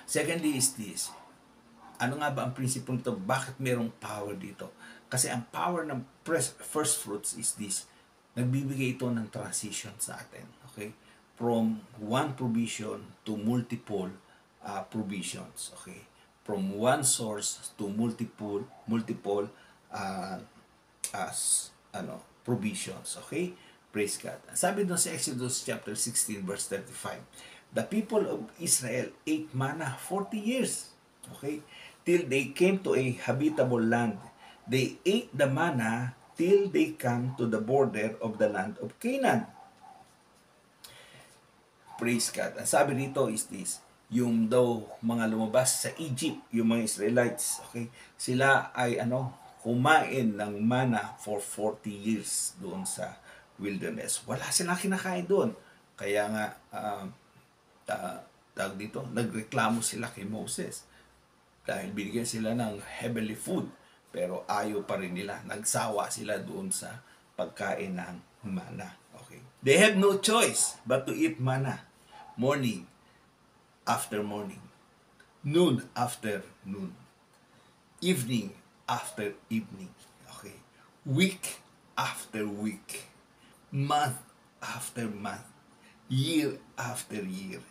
Secondly is this. Ano nga ba ang principle nito? Bakit merong power dito? Kasi ang power ng first fruits is this. Nagbibigay ito ng transition sa atin. Okay? From one provision to multiple provisions. Okay? From one source to multiple uh, as provisions. Okay? Praise God. Sabi doon sa Exodus chapter 16 verse 35, the people of Israel ate manna 40 years. Okay? Till they came to a habitable land. They ate the manna till they come to the border of the land of Canaan. Praise God. Ang sabi dito is this, yung daw mga lumabas sa Egypt, yung mga Israelites, okay? Sila ay kumain ng manna for 40 years doon sa wilderness. Wala silang kinakain doon. Kaya nga, tawag dito, nagreklamo sila kay Moses dahil binigyan sila ng heavenly food, pero ayaw pa rin nila. Nagsawa sila doon sa pagkain ng manna. Okay. They have no choice but to eat manna. Morning after morning. Noon after noon. Evening after evening. Okay. Week after week. Month after month. Year after year.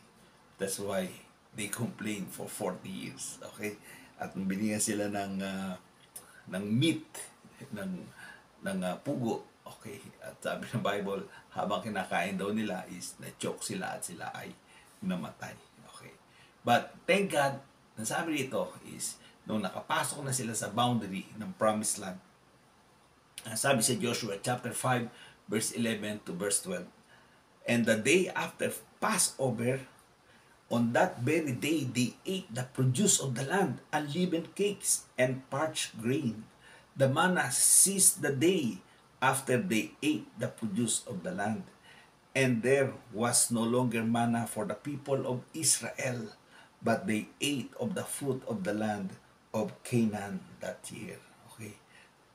That's why they complained for 40 years. Okay? At binigyan sila ng meat, ng pugo. Okay? At sabi ng Bible, habang kinakain daw nila is na-choke sila at sila ay namatay. Okay? But thank God, nasabi dito is nung nakapasok na sila sa boundary ng promised land, sabi sa Joshua chapter 5 verse 11 to verse 12, and the day after Passover, on that very day, they ate the produce of the land, unleavened cakes and parched grain. The manna ceased the day after they ate the produce of the land. And there was no longer manna for the people of Israel, but they ate of the fruit of the land of Canaan that year. Okay.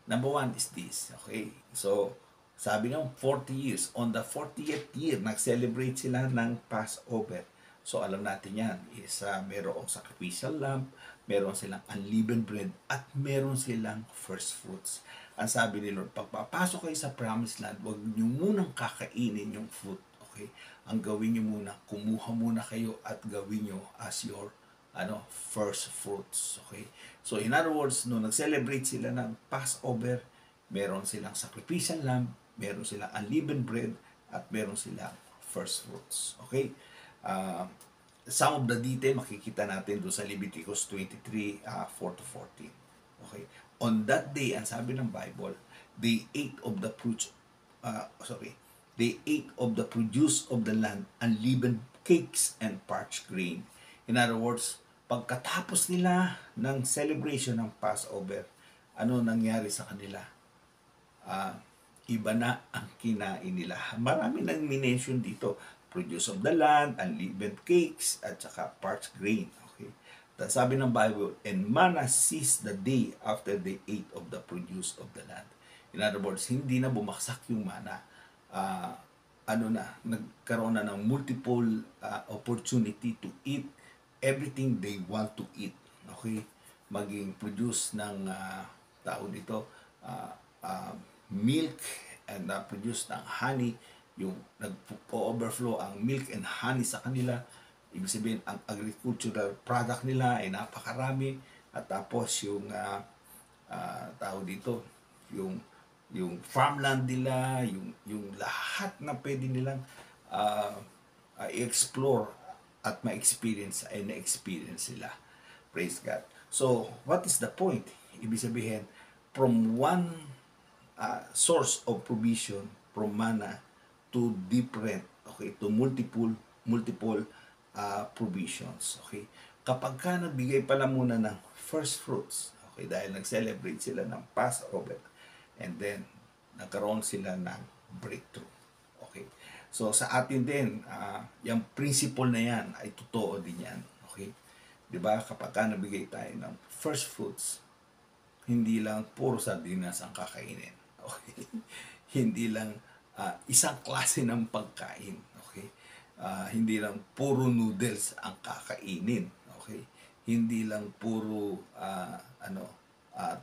Number one is this. Okay. So, sabi ng 40 years. On the 40th year, nag-celebrate sila ng Passover. So alam natin yan is merong sacrificial lamb, meron silang unleavened bread, at meron silang first fruits. Ang sabi ni Lord, pagpapasok kayo sa promised land, huwag nyo munang kakainin yung fruit. Okay? Ang gawin nyo muna, kumuha muna kayo at gawin nyo as your first fruits. Okay? So in other words, nung nag-celebrate sila ng Passover, meron silang sacrificial lamb, meron silang unleavened bread, at meron silang first fruits. Okay? Some of the detail makikita natin doon sa Leviticus 23, 4 to 14. Okay? On that day, ang sabi ng Bible, they ate of the fruits, they ate of the produce of the land, unleavened cakes and parched grain. In other words, pagkatapos nila ng celebration ng Passover, ano nangyari sa kanila? Iba na ang kinain nila. Marami nang minention dito. Produce of the land, unleavened cakes, at saka parched grain. Okay? Sabi ng Bible, and manna ceased the day after they ate of the produce of the land. In other words, hindi na bumaksak yung manna. Nagkaroon na ng multiple opportunity to eat everything they want to eat. Okay? Maging produce ng tao dito, milk, and produce ng honey, yung nag-overflow ang milk and honey sa kanila. Ibig sabihin, ang agricultural product nila ay napakarami. At tapos yung tao dito, yung farmland nila, yung lahat na pwede nilang i-explore at ma-experience ay na-experience sila. Praise God. So, what is the point? Ibig sabihin, from one source of provision, from manna, to different, okay, to multiple provisions. Okay? Kapag ka nagbigay pala muna ng first fruits, okay, dahil nag-celebrate sila ng Passover, and then nagkaroon sila ng breakthrough. Okay? So sa atin din, yung principle na yan ay totoo din yan. Okay? Diba? Kapag ka nabigay tayo ng first fruits, hindi lang puro sardinas ang kakainin. Okay? Hindi lang isang klase ng pagkain. Okay? Hindi lang puro noodles ang kakainin. Okay? Hindi lang puro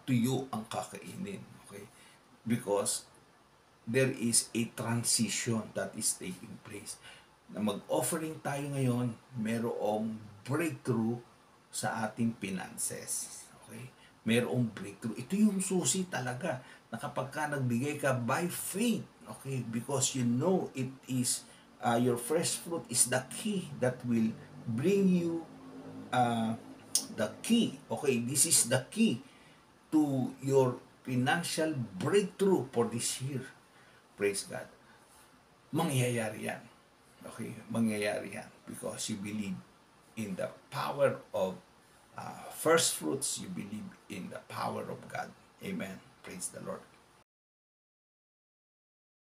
tuyo ang kakainin. Okay? Because there is a transition that is taking place. Na mag-offering tayo ngayon, merong breakthrough sa ating finances. Okay? Merong breakthrough. Ito yung susi talaga na kapag ka nagbigay ka by faith, okay? Because you know it is your first fruit is the key that will bring you uh, the key. Okay, this is the key to your financial breakthrough for this year. Praise God. Mangyayari yan. Okay, mangyayari yan because you believe in the power of first fruits. You believe in the power of God. Amen. Praise the Lord.